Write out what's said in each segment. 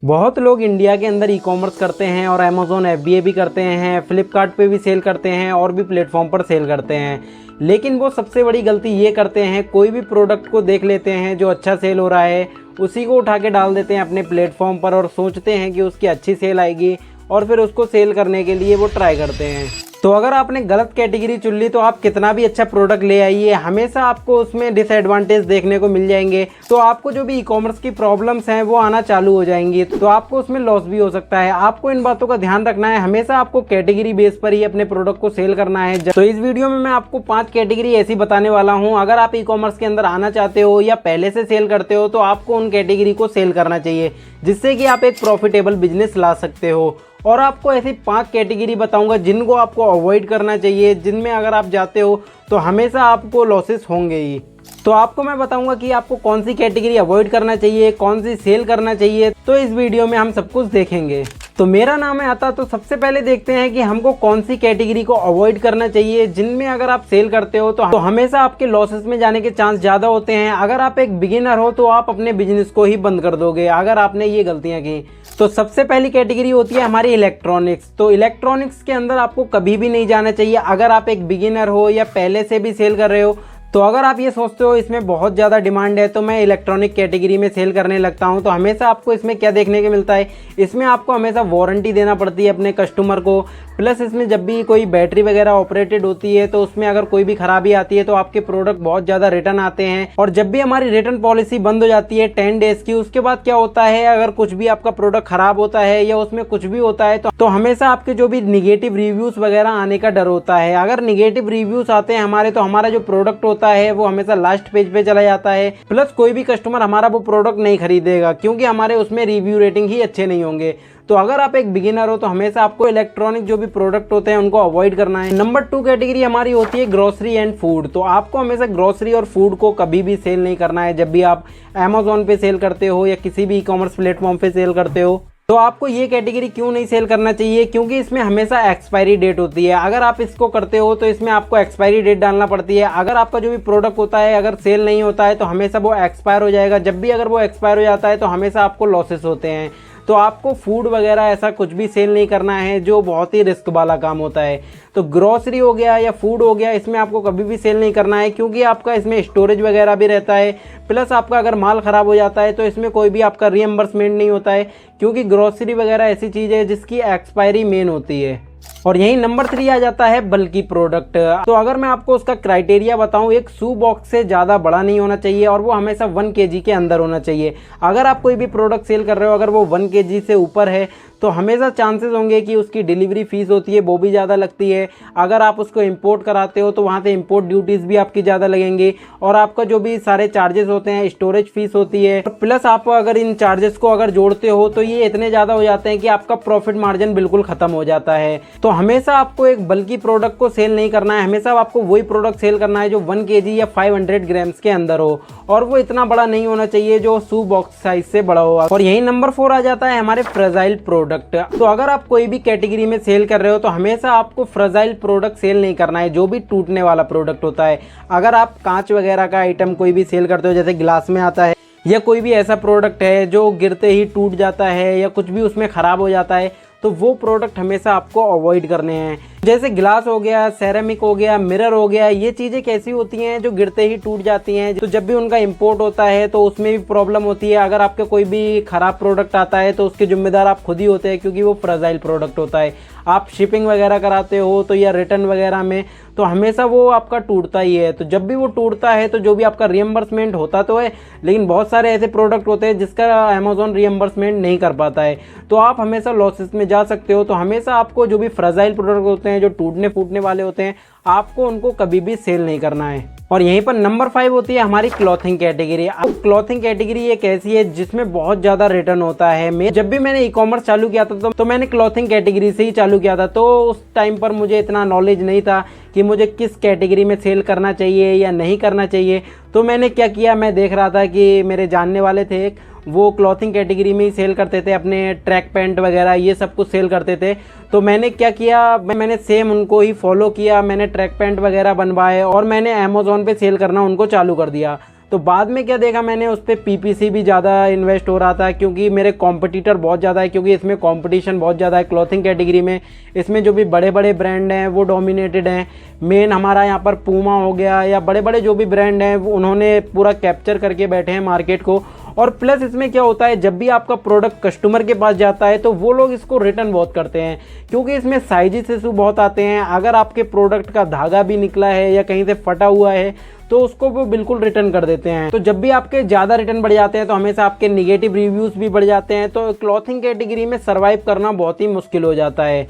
बहुत लोग इंडिया के अंदर ई कॉमर्स करते हैं और अमेज़ॉन एफबीए भी करते हैं, फ्लिपकार्ट पे भी सेल करते हैं और भी प्लेटफॉर्म पर सेल करते हैं। लेकिन वो सबसे बड़ी गलती ये करते हैं, कोई भी प्रोडक्ट को देख लेते हैं जो अच्छा सेल हो रहा है, उसी को उठा के डाल देते हैं अपने प्लेटफॉर्म पर और सोचते हैं कि उसकी अच्छी सेल आएगी और फिर उसको सेल करने के लिए वो ट्राई करते हैं। तो अगर आपने गलत कैटेगरी चुन ली तो आप कितना भी अच्छा प्रोडक्ट ले आइए, हमेशा आपको उसमें डिसएडवांटेज देखने को मिल जाएंगे। तो आपको जो भी ई कॉमर्स की प्रॉब्लम्स हैं वो आना चालू हो जाएंगी, तो आपको उसमें लॉस भी हो सकता है। आपको इन बातों का ध्यान रखना है, हमेशा आपको कैटेगरी बेस पर ही अपने प्रोडक्ट को सेल करना है। तो इस वीडियो में मैं आपको 5 कैटेगरी ऐसी बताने वाला हूँ, अगर आप ई कॉमर्स के अंदर आना चाहते हो या पहले से सेल करते हो तो आपको उन कैटेगरी को सेल करना चाहिए, जिससे कि आप एक प्रॉफिटेबल बिजनेस ला सकते हो। और आपको ऐसी 5 कैटेगरी बताऊंगा जिनको आपको अवॉइड करना चाहिए, जिनमें अगर आप जाते हो तो हमेशा आपको लॉसेस होंगे ही। तो आपको मैं बताऊंगा कि आपको कौन सी कैटेगरी अवॉइड करना चाहिए, कौन सी सेल करना चाहिए, तो इस वीडियो में हम सब कुछ देखेंगे। तो मेरा नाम है आता। तो सबसे पहले देखते हैं कि हमको कौन सी कैटेगरी को अवॉइड करना चाहिए, जिनमें अगर आप सेल करते हो तो हमेशा आपके लॉसेस में जाने के चांस ज़्यादा होते हैं। अगर आप एक बिगिनर हो तो आप अपने बिजनेस को ही बंद कर दोगे अगर आपने ये गलतियाँ की। तो सबसे पहली कैटेगरी होती है हमारी इलेक्ट्रॉनिक्स। तो इलेक्ट्रॉनिक्स के अंदर आपको कभी भी नहीं जाना चाहिए अगर आप एक बिगिनर हो या पहले से भी सेल कर रहे हो। तो अगर आप ये सोचते हो इसमें बहुत ज़्यादा डिमांड है तो मैं इलेक्ट्रॉनिक कैटेगरी में सेल करने लगता हूं, तो हमेशा आपको इसमें क्या देखने को मिलता है, इसमें आपको हमेशा वारंटी देना पड़ती है अपने कस्टमर को। प्लस इसमें जब भी कोई बैटरी वगैरह ऑपरेटेड होती है तो उसमें अगर कोई भी खराबी आती है तो आपके प्रोडक्ट बहुत ज़्यादा रिटर्न आते हैं। और जब भी हमारी रिटर्न पॉलिसी बंद हो जाती है 10 डेज़ की, उसके बाद क्या होता है, अगर कुछ भी आपका प्रोडक्ट खराब होता है या उसमें कुछ भी होता है तो हमेशा आपके जो भी निगेटिव रिव्यूज़ वगैरह आने का डर होता है। अगर निगेटिव रिव्यूज़ आते हैं हमारे तो हमारा जो प्रोडक्ट होता है वो हमेशा लास्ट पेज पे चला जाता है। प्लस कोई भी कस्टमर हमारा वो प्रोडक्ट नहीं खरीदेगा क्योंकि हमारे उसमें रिव्यू रेटिंग ही अच्छे नहीं होंगे। तो अगर आप एक बिगिनर हो तो हमेशा आपको इलेक्ट्रॉनिक जो भी प्रोडक्ट होते हैं उनको अवॉइड करना है। नंबर 2 कैटेगरी हमारी होती है ग्रोसरी एंड फूड। तो आपको हमेशा ग्रोसरी और फूड को कभी भी सेल नहीं करना है। जब भी आप अमेज़ॉन पे सेल करते हो या किसी भी ई कॉमर्स प्लेटफॉर्म पे सेल करते हो तो आपको ये कैटेगरी क्यों नहीं सेल करना चाहिए, क्योंकि इसमें हमेशा एक्सपायरी डेट होती है। अगर आप इसको करते हो तो इसमें आपको एक्सपायरी डेट डालना पड़ती है। अगर आपका जो भी प्रोडक्ट होता है अगर सेल नहीं होता है तो हमेशा वो एक्सपायर हो जाएगा। जब भी अगर वो एक्सपायर हो जाता है तो हमेशा आपको लॉसेस होते हैं। तो आपको फूड वगैरह ऐसा कुछ भी सेल नहीं करना है जो बहुत ही रिस्क वाला काम होता है। तो ग्रोसरी हो गया या फूड हो गया, इसमें आपको कभी भी सेल नहीं करना है क्योंकि आपका इसमें स्टोरेज वगैरह भी रहता है। प्लस आपका अगर माल ख़राब हो जाता है तो इसमें कोई भी आपका रीएम्बर्समेंट नहीं होता है, क्योंकि ग्रोसरी वगैरह ऐसी चीज़ है जिसकी एक्सपायरी मेन होती है। और यही नंबर 3 आ जाता है बल्कि प्रोडक्ट। तो अगर मैं आपको उसका क्राइटेरिया बताऊं, एक शू बॉक्स से ज़्यादा बड़ा नहीं होना चाहिए और वो हमेशा 1 kg के अंदर होना चाहिए। अगर आप कोई भी प्रोडक्ट सेल कर रहे हो अगर वो 1 kg से ऊपर है तो हमेशा चांसेस होंगे कि उसकी डिलीवरी फीस होती है वो भी ज़्यादा लगती है। अगर आप उसको इंपोर्ट कराते हो तो वहाँ से इंपोर्ट ड्यूटीज़ भी आपकी ज़्यादा लगेंगी और आपका जो भी सारे चार्जेस होते हैं, स्टोरेज फीस होती है, प्लस आप अगर इन चार्जेस को अगर जोड़ते हो तो ये इतने ज़्यादा हो जाते हैं कि आपका प्रॉफिट मार्जिन बिल्कुल ख़त्म हो जाता है। तो हमेशा आपको एक बल्कि प्रोडक्ट को सेल नहीं करना है, हमेशा आपको वही प्रोडक्ट सेल करना है जो 1 kg या 500 ग्राम्स के अंदर हो, और वो इतना बड़ा नहीं होना चाहिए जो शू बॉक्स साइज से बड़ा हो। और यही नंबर 4 आ जाता है हमारे फ्रेजाइल प्रोडक्ट। तो अगर आप कोई भी कैटेगरी में सेल कर रहे हो तो हमेशा आपको फ्रेजाइल प्रोडक्ट सेल नहीं करना है, जो भी टूटने वाला प्रोडक्ट होता है। अगर आप कांच वगैरह का आइटम कोई भी सेल करते हो, जैसे गिलास में आता है, या कोई भी ऐसा प्रोडक्ट है जो गिरते ही टूट जाता है या कुछ भी उसमें ख़राब हो जाता है, तो वो प्रोडक्ट हमेशा आपको अवॉइड करने हैं। जैसे गिलास हो गया, सेरेमिक हो गया, मिरर हो गया, ये चीज़ें कैसी होती हैं जो गिरते ही टूट जाती हैं। तो जब भी उनका इंपोर्ट होता है तो उसमें भी प्रॉब्लम होती है। अगर आपके कोई भी ख़राब प्रोडक्ट आता है तो उसके जिम्मेदार आप खुद ही होते हैं, क्योंकि वो फ्रेजाइल प्रोडक्ट होता है। आप शिपिंग वगैरह कराते हो तो या रिटर्न वगैरह में तो हमेशा वो आपका टूटता ही है। तो जब भी वो टूटता है तो जो भी आपका रीएम्बर्समेंट होता तो है, लेकिन बहुत सारे ऐसे प्रोडक्ट होते हैं जिसका अमेज़ॉन रीएम्बर्समेंट नहीं कर पाता है, तो आप हमेशा लॉसेस में जा सकते हो। तो हमेशा आपको जो भी फ्रेजाइल प्रोडक्ट होते हैं, जो टूटने फूटने वाले होते हैं, आपको उनको कभी भी सेल नहीं करना है। और यहीं पर नंबर 5 होती है हमारी क्लॉथिंग कैटेगरी। अब क्लॉथिंग कैटेगरी एक ऐसी है जिसमें बहुत ज़्यादा रिटर्न होता है। जब भी मैंने ई कॉमर्स चालू किया था तो मैंने क्लॉथिंग कैटेगरी से ही चालू किया था। तो उस टाइम पर मुझे इतना नॉलेज नहीं था कि मुझे किस कैटेगरी में सेल करना चाहिए या नहीं करना चाहिए। तो मैंने क्या किया, मैं देख रहा था कि मेरे जानने वाले थे एक, वो क्लॉथिंग कैटेगरी में ही सेल करते थे, अपने ट्रैक पैंट वगैरह ये सब कुछ सेल करते थे। तो मैंने क्या किया, मैंने सेम उनको ही फॉलो किया। मैंने ट्रैक पैंट वगैरह बनवाए और मैंने अमेज़ॉन पे सेल करना उनको चालू कर दिया। तो बाद में क्या देखा मैंने, उस पर PPC भी ज़्यादा इन्वेस्ट हो रहा था, क्योंकि मेरे कॉम्पिटिटर बहुत ज़्यादा है, क्योंकि इसमें कंपटीशन बहुत ज़्यादा है क्लॉथिंग कैटेगरी में। इसमें जो भी बड़े बड़े ब्रांड हैं वो डोमिनेटेड हैं। मेन हमारा यहाँ पर पूमा हो गया या बड़े बड़े जो भी ब्रांड हैं वो उन्होंने पूरा कैप्चर करके बैठे हैं मार्केट को। और प्लस इसमें क्या होता है, जब भी आपका प्रोडक्ट कस्टमर के पास जाता है तो वो लोग इसको रिटर्न बहुत करते हैं, क्योंकि इसमें साइजेस इशू बहुत आते हैं। अगर आपके प्रोडक्ट का धागा भी निकला है या कहीं से फटा हुआ है तो उसको वो बिल्कुल रिटर्न कर देते हैं। तो जब भी आपके ज़्यादा रिटर्न बढ़ जाते हैं तो हमेशा आपके निगेटिव रिव्यूज़ भी बढ़ जाते हैं। तो क्लॉथिंग कैटेगरी में सर्वाइव करना बहुत ही मुश्किल हो जाता है।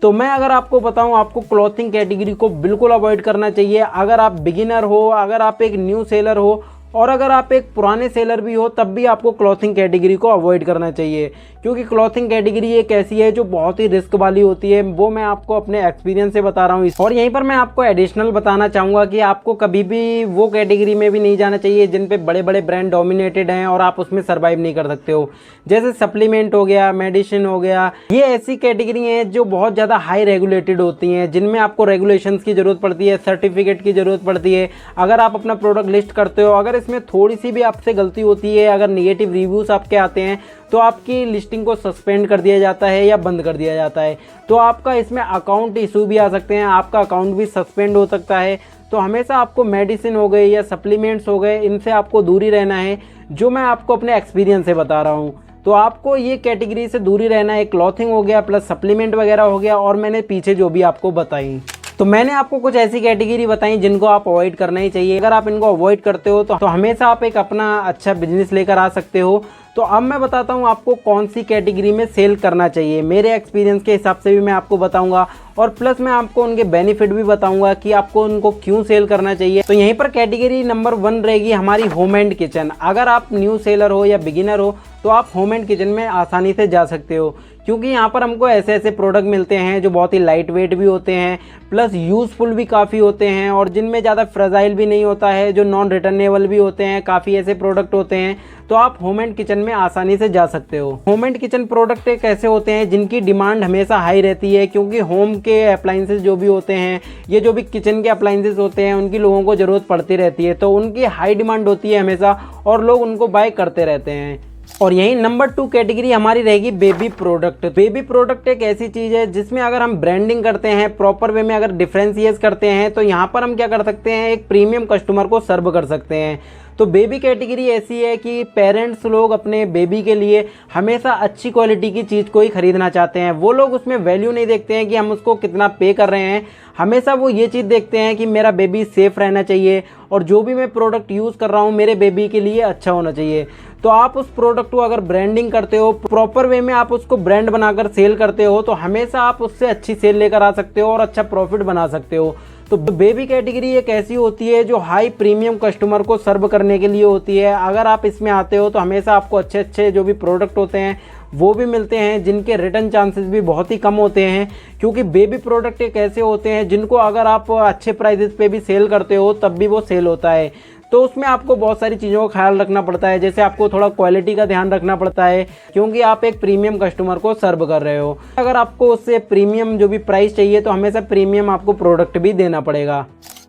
तो मैं अगर आपको बताऊं, आपको क्लॉथिंग कैटेगरी को बिल्कुल अवॉइड करना चाहिए। अगर आप बिगिनर हो, अगर आप एक न्यू सेलर हो और अगर आप एक पुराने सेलर भी हो, तब भी आपको क्लॉथिंग कैटेगरी को अवॉइड करना चाहिए, क्योंकि क्लॉथिंग कैटेगरी एक ऐसी है जो बहुत ही रिस्क वाली होती है। वो मैं आपको अपने एक्सपीरियंस से बता रहा हूँ। और यहीं पर मैं आपको एडिशनल बताना चाहूँगा कि आपको कभी भी वो कैटेगरी में भी नहीं जाना चाहिए जिन पे बड़े बड़े ब्रांड डोमिनेटेड हैं और आप उसमें सर्वाइव नहीं कर सकते हो। जैसे सप्लीमेंट हो गया, मेडिसिन हो गया, ये ऐसी कैटेगरी हैं जो बहुत ज़्यादा हाई रेगुलेटेड होती हैं, जिनमें आपको रेगुलेशंस की ज़रूरत पड़ती है, सर्टिफिकेट की ज़रूरत पड़ती है। अगर आप अपना प्रोडक्ट लिस्ट करते हो, अगर इसमें थोड़ी सी भी आपसे गलती होती है, अगर निगेटिव रिव्यूज़ आपके आते हैं तो आपकी लिस्टिंग को सस्पेंड कर दिया जाता है या बंद कर दिया जाता है। तो आपका इसमें अकाउंट इशू भी आ सकते हैं, आपका अकाउंट भी सस्पेंड हो सकता है। तो हमेशा आपको मेडिसिन हो गए या सप्लीमेंट्स हो गए, इनसे आपको दूरी रहना है, जो मैं आपको अपने एक्सपीरियंस से बता रहा हूँ। तो आपको ये कैटेगरी से दूरी रहना है। क्लॉथिंग हो गया प्लस सप्लीमेंट वगैरह हो गया, और मैंने पीछे जो भी आपको बताई, तो मैंने आपको कुछ ऐसी कैटेगरी बताई जिनको आप अवॉइड करना ही चाहिए। अगर आप इनको अवॉइड करते हो तो हमेशा आप एक अपना अच्छा बिजनेस लेकर आ सकते हो। तो अब मैं बताता हूँ आपको कौन सी कैटेगरी में सेल करना चाहिए। मेरे एक्सपीरियंस के हिसाब से भी मैं आपको बताऊंगा, और प्लस मैं आपको उनके बेनिफिट भी बताऊंगा कि आपको उनको क्यों सेल करना चाहिए। तो यहीं पर कैटेगरी नंबर 1 रहेगी हमारी होम एंड किचन। अगर आप न्यू सेलर हो या बिगिनर हो तो आप होम एंड किचन में आसानी से जा सकते हो, क्योंकि यहाँ पर हमको ऐसे ऐसे प्रोडक्ट मिलते हैं जो बहुत ही लाइट वेट भी होते हैं, प्लस यूज़फुल भी काफ़ी होते हैं, और जिनमें ज़्यादा फ्रेजाइल भी नहीं होता है, जो नॉन रिटर्नेबल भी होते हैं। काफ़ी ऐसे प्रोडक्ट होते हैं, तो आप होम एंड किचन में आसानी से जा सकते हो। होम एंड किचन प्रोडक्ट एक ऐसे होते हैं जिनकी डिमांड हमेशा हाई रहती है, क्योंकि होम के अप्लाइंसेस जो भी होते हैं, ये जो भी किचन के अप्लाइंसेस होते हैं, उनकी लोगों को ज़रूरत पड़ती रहती है। तो उनकी हाई डिमांड होती है हमेशा, और लोग उनको बाय करते रहते हैं। और यही नंबर 2 कैटेगरी हमारी रहेगी बेबी प्रोडक्ट। बेबी प्रोडक्ट एक ऐसी चीज़ है जिसमें अगर हम ब्रांडिंग करते हैं, प्रॉपर वे में अगर डिफरेंशिएट करते हैं, तो यहाँ पर हम क्या कर सकते हैं, एक प्रीमियम कस्टमर को सर्व कर सकते हैं। तो बेबी कैटेगरी ऐसी है कि पेरेंट्स लोग अपने बेबी के लिए हमेशा अच्छी क्वालिटी की चीज़ को ही खरीदना चाहते हैं। वो लोग उसमें वैल्यू नहीं देखते हैं कि हम उसको कितना पे कर रहे हैं, हमेशा वो ये चीज़ देखते हैं कि मेरा बेबी सेफ़ रहना चाहिए, और जो भी मैं प्रोडक्ट यूज़ कर रहा हूँ मेरे बेबी के लिए अच्छा होना चाहिए। तो आप उस प्रोडक्ट को अगर ब्रांडिंग करते हो, प्रॉपर वे में आप उसको ब्रांड बनाकर सेल करते हो, तो हमेशा आप उससे अच्छी सेल लेकर आ सकते हो और अच्छा प्रॉफिट बना सकते हो। तो बेबी कैटेगरी एक ऐसी होती है जो हाई प्रीमियम कस्टमर को सर्व करने के लिए होती है। अगर आप इसमें आते हो तो हमेशा आपको अच्छे अच्छे जो भी प्रोडक्ट होते हैं वो भी मिलते हैं, जिनके रिटर्न चांसेस भी बहुत ही कम होते हैं, क्योंकि बेबी प्रोडक्ट एक ऐसे होते हैं जिनको अगर आप अच्छे प्राइसेस पे भी सेल करते हो तब भी वो सेल होता है। तो उसमें आपको बहुत सारी चीज़ों का ख्याल रखना पड़ता है, जैसे आपको थोड़ा क्वालिटी का ध्यान रखना पड़ता है, क्योंकि आप एक प्रीमियम कस्टमर को सर्व कर रहे हो। अगर आपको उससे प्रीमियम जो भी प्राइस चाहिए तो हमेशा प्रीमियम आपको प्रोडक्ट भी देना पड़ेगा।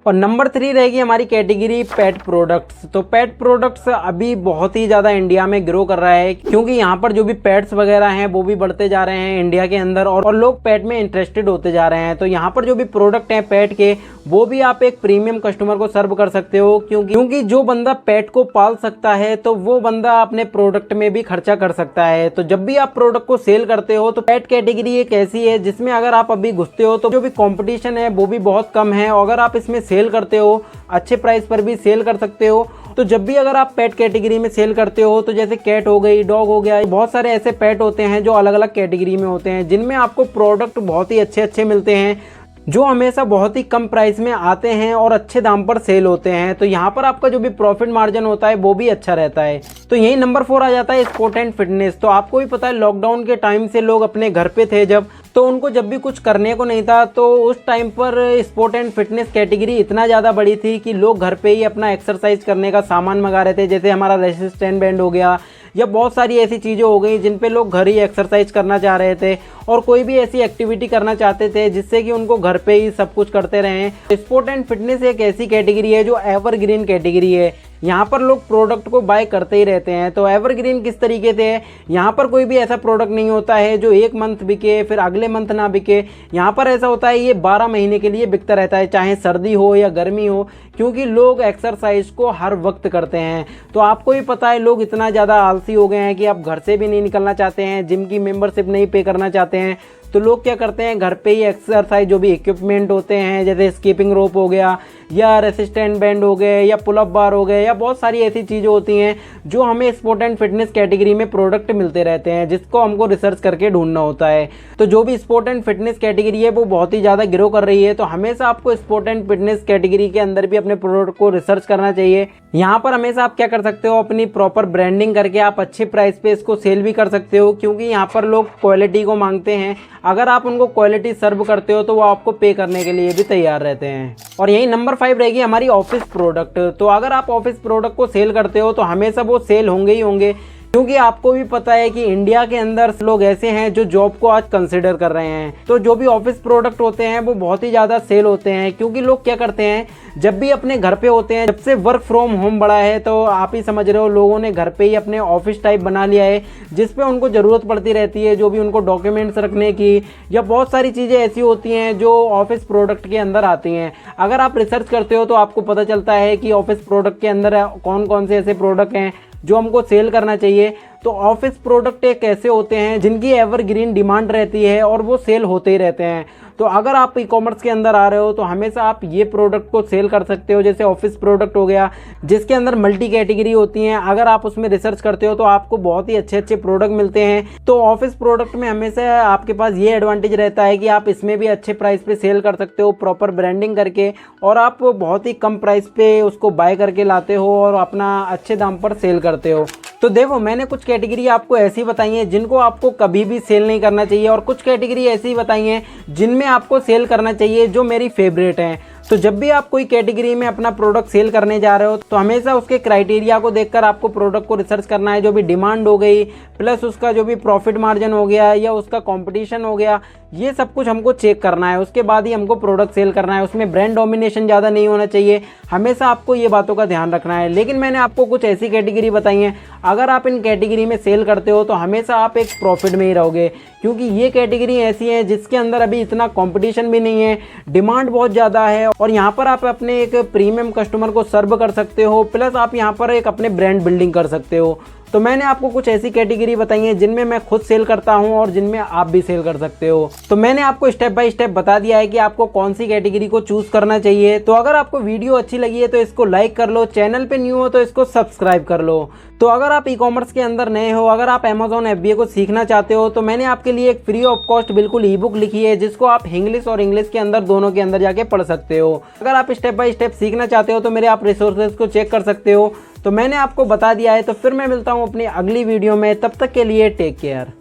और नंबर 3 रहेगी हमारी कैटेगरी पेट प्रोडक्ट्स। तो पेट प्रोडक्ट्स अभी बहुत ही ज़्यादा इंडिया में ग्रो कर रहा है, क्योंकि यहाँ पर जो भी पेट्स वगैरह हैं वो भी बढ़ते जा रहे हैं इंडिया के अंदर, और लोग पेट में इंटरेस्टेड होते जा रहे हैं। तो यहाँ पर जो भी प्रोडक्ट हैं पेट के, वो भी आप एक प्रीमियम कस्टमर को सर्व कर सकते हो, क्योंकि जो बंदा पेट को पाल सकता है तो वो बंदा अपने प्रोडक्ट में भी खर्चा कर सकता है। तो जब भी आप प्रोडक्ट को सेल करते हो तो पेट कैटेगरी एक ऐसी है जिसमें अगर आप अभी घुसते हो तो जो भी कॉम्पिटिशन है वो भी बहुत कम है, और अगर आप इसमें सेल करते हो अच्छे प्राइस पर भी सेल कर सकते हो। तो जब भी अगर आप पेट कैटेगरी में सेल करते हो, तो जैसे कैट हो गई, डॉग हो गया, बहुत सारे ऐसे पेट होते हैं जो अलग अलग कैटेगरी में होते हैं, जिनमें आपको प्रोडक्ट बहुत ही अच्छे अच्छे मिलते हैं, जो हमेशा बहुत ही कम प्राइस में आते हैं और अच्छे दाम पर सेल होते हैं। तो यहाँ पर आपका जो भी प्रॉफिट मार्जिन होता है वो भी अच्छा रहता है। तो यही नंबर 4 आ जाता है स्पोर्ट एंड फिटनेस। तो आपको भी पता है लॉकडाउन के टाइम से लोग अपने घर पे थे जब, तो उनको जब भी कुछ करने को नहीं था, तो उस टाइम पर स्पोर्ट एंड फिटनेस कैटेगरी इतना ज़्यादा बड़ी थी कि लोग घर पे ही अपना एक्सरसाइज करने का सामान मंगा रहे थे। जैसे हमारा रेसिस्टेंट बैंड हो गया, या बहुत सारी ऐसी चीज़ें हो गई जिन पे लोग घर ही एक्सरसाइज करना चाह रहे थे, और कोई भी ऐसी एक्टिविटी करना चाहते थे जिससे कि उनको घर पे ही सब कुछ करते रहें। स्पोर्ट एंड फिटनेस एक ऐसी कैटेगरी है जो एवरग्रीन कैटेगरी है, यहाँ पर लोग प्रोडक्ट को बाय करते ही रहते हैं। तो एवरग्रीन किस तरीके से है, यहाँ पर कोई भी ऐसा प्रोडक्ट नहीं होता है जो एक मंथ बिके फिर अगले मंथ ना बिके। यहाँ पर ऐसा होता है ये 12 महीने के लिए बिकता रहता है, चाहे सर्दी हो या गर्मी हो, क्योंकि लोग एक्सरसाइज को हर वक्त करते हैं। तो आपको भी पता है लोग इतना ज़्यादा आलसी हो गए हैं कि आप घर से भी नहीं निकलना चाहते हैं, जिम की मेंबरशिप नहीं पे करना चाहते हैं। तो लोग क्या करते हैं, घर पे ही एक्सरसाइज जो भी इक्विपमेंट होते हैं जैसे स्कीपिंग रोप हो गया या रेसिस्टेंट बैंड हो गए या पुलअप बार हो गए या बहुत सारी ऐसी चीज़ें होती हैं जो हमें स्पोर्ट एंड फिटनेस कैटेगरी में प्रोडक्ट मिलते रहते हैं, जिसको हमको रिसर्च करके ढूंढना होता है। तो जो भी स्पोर्ट एंड फिटनेस कैटेगरी है वो बहुत ही ज़्यादा ग्रो कर रही है, तो हमेशा आपको स्पोर्ट एंड फिटनेस कैटेगरी के अंदर भी अपने प्रोडक्ट को रिसर्च करना चाहिए। यहाँ पर हमेशा आप क्या कर सकते हो, अपनी प्रॉपर ब्रांडिंग करके आप अच्छे प्राइस पे इसको सेल भी कर सकते हो, क्योंकि यहाँ पर लोग क्वालिटी को मांगते हैं। अगर आप उनको क्वालिटी सर्व करते हो तो वो आपको पे करने के लिए भी तैयार रहते हैं। और यही नंबर 5 रहेगी हमारी ऑफिस प्रोडक्ट। तो अगर आप ऑफिस प्रोडक्ट को सेल करते हो तो हमेशा वो सेल होंगे ही होंगे, क्योंकि आपको भी पता है कि इंडिया के अंदर लोग ऐसे हैं जो जॉब को आज कंसिडर कर रहे हैं। तो जो भी ऑफिस प्रोडक्ट होते हैं वो बहुत ही ज़्यादा सेल होते हैं, क्योंकि लोग क्या करते हैं जब भी अपने घर पे होते हैं, जब से वर्क फ्रॉम होम बढ़ा है तो आप ही समझ रहे हो लोगों ने घर पे ही अपने ऑफिस टाइप बना लिया है, जिसपे उनको ज़रूरत पड़ती रहती है जो भी उनको डॉक्यूमेंट्स रखने की या बहुत सारी चीज़ें ऐसी होती हैं जो ऑफिस प्रोडक्ट के अंदर आती हैं। अगर आप रिसर्च करते हो तो आपको पता चलता है कि ऑफिस प्रोडक्ट के अंदर कौन कौन से ऐसे प्रोडक्ट हैं जो हमको सेल करना चाहिए। तो ऑफिस प्रोडक्ट एक ऐसे होते हैं जिनकी एवरग्रीन डिमांड रहती है और वो सेल होते ही रहते हैं। तो अगर आप ई कॉमर्स के अंदर आ रहे हो तो हमेशा आप ये प्रोडक्ट को सेल कर सकते हो, जैसे ऑफिस प्रोडक्ट हो गया जिसके अंदर मल्टी कैटेगरी होती हैं। अगर आप उसमें रिसर्च करते हो तो आपको बहुत ही अच्छे अच्छे प्रोडक्ट मिलते हैं। तो ऑफिस प्रोडक्ट में हमेशा आपके पास ये एडवांटेज रहता है कि आप इसमें भी अच्छे प्राइस पे सेल कर सकते हो प्रॉपर ब्रांडिंग करके, और आप बहुत ही कम प्राइस पे उसको बाय करके लाते हो और अपना अच्छे दाम पर सेल करते हो। तो देखो मैंने कुछ कैटेगरी आपको ऐसी बताई हैं जिनको आपको कभी भी सेल नहीं करना चाहिए, और कुछ कैटेगरी ऐसी बताई हैं जिनमें आपको सेल करना चाहिए, जो मेरी फेवरेट हैं। तो जब भी आप कोई कैटेगरी में अपना प्रोडक्ट सेल करने जा रहे हो तो हमेशा उसके क्राइटेरिया को देखकर आपको प्रोडक्ट को रिसर्च करना है। जो भी डिमांड हो गई प्लस उसका जो भी प्रॉफिट मार्जिन हो गया या उसका कंपटीशन हो गया, ये सब कुछ हमको चेक करना है, उसके बाद ही हमको प्रोडक्ट सेल करना है। उसमें ब्रांड डोमिनेशन ज़्यादा नहीं होना चाहिए, हमेशा आपको ये बातों का ध्यान रखना है। लेकिन मैंने आपको कुछ ऐसी कैटेगरी बताई हैं, अगर आप इन कैटेगरी में सेल करते हो तो हमेशा आप एक प्रॉफिट में ही रहोगे, क्योंकि ये कैटेगरी ऐसी है जिसके अंदर अभी इतना कंपटीशन भी नहीं है, डिमांड बहुत ज़्यादा है, और यहाँ पर आप अपने एक प्रीमियम कस्टमर को सर्व कर सकते हो, प्लस आप यहाँ पर एक अपने ब्रांड बिल्डिंग कर सकते हो। तो मैंने आपको कुछ ऐसी कैटेगरी बताई है जिनमें मैं खुद सेल करता हूं और जिनमें आप भी सेल कर सकते हो। तो मैंने आपको स्टेप बाय स्टेप बता दिया है कि आपको कौन सी कैटेगरी को चूज करना चाहिए। तो अगर आपको वीडियो अच्छी लगी है तो इसको लाइक कर लो, चैनल पे न्यू हो तो इसको सब्सक्राइब कर लो। तो अगर आप ई कॉमर्स के अंदर नए हो, अगर आप Amazon FBA को सीखना चाहते हो तो मैंने आपके लिए एक फ्री ऑफ कॉस्ट बिल्कुल ई बुक लिखी है, जिसको आप इंग्लिश और इंग्लिश के अंदर दोनों के अंदर जाके पढ़ सकते हो। अगर आप स्टेप बाय स्टेप सीखना चाहते हो तो मेरे आप रिसोर्सेज को चेक कर सकते हो। तो मैंने आपको बता दिया है, तो फिर मैं मिलता हूँ अपनी अगली वीडियो में, तब तक के लिए टेक केयर।